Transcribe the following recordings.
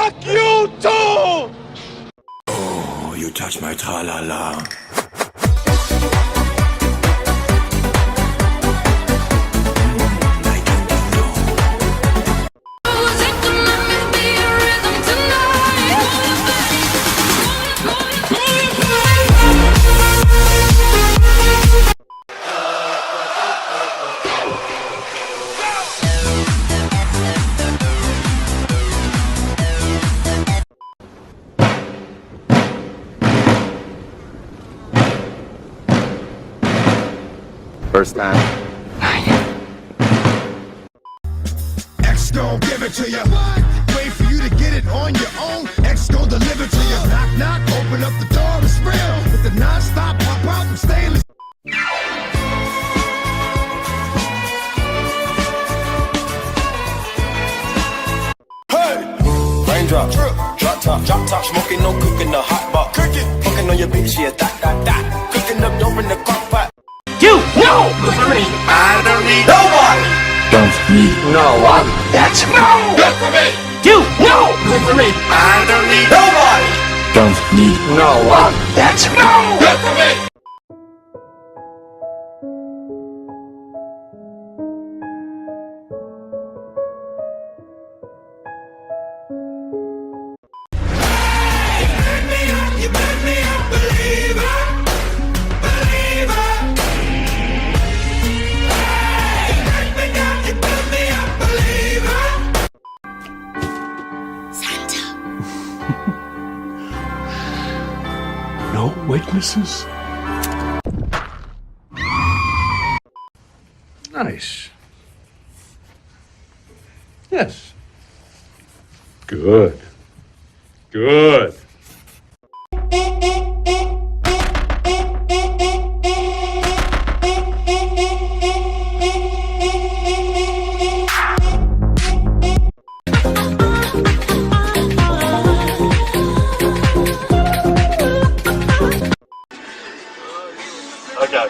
Fuck you too! Oh, you touch my tra-la-la. First time. X gon' give it to you. Wait for you to get it on your own. X gon' deliver to you. Knock, knock, open up the door, it's real. With the non-stop pop out and stainless. Hey! Raindrop, drop top, smoking, no cooking, the hot pot. Cooking, fucking on your bitch, yeah, that. Cooking up dope in the crock pot. You no! I don't need nobody! Don't need no one. That's no! Good for me! You no! Good for me! I don't need nobody! Don't need no one. That's no! Good for me! You made me a believer. Believer. You made me a believer. No witnesses? Nice. Yes. Good. Good. Okay.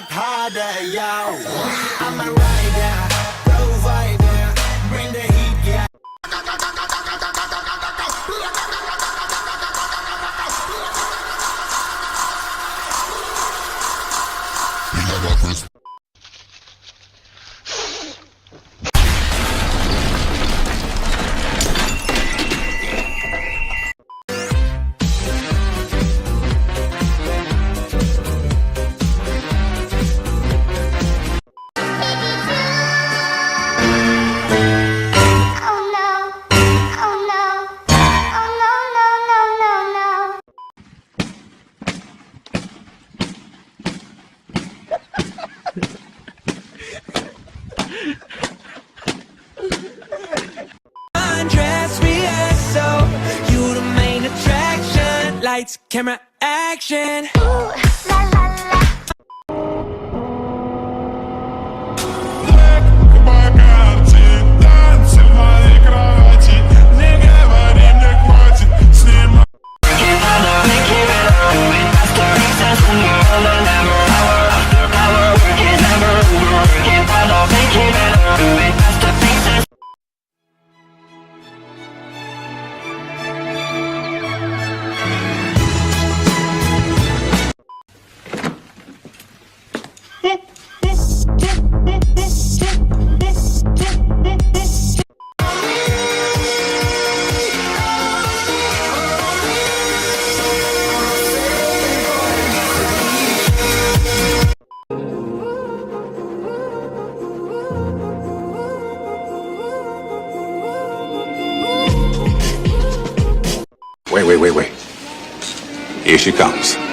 Harder, yo. I'm a rider, provider, bring the heat, yeah. Lights, camera, action. Ooh, la la la. This Wait. Here she comes.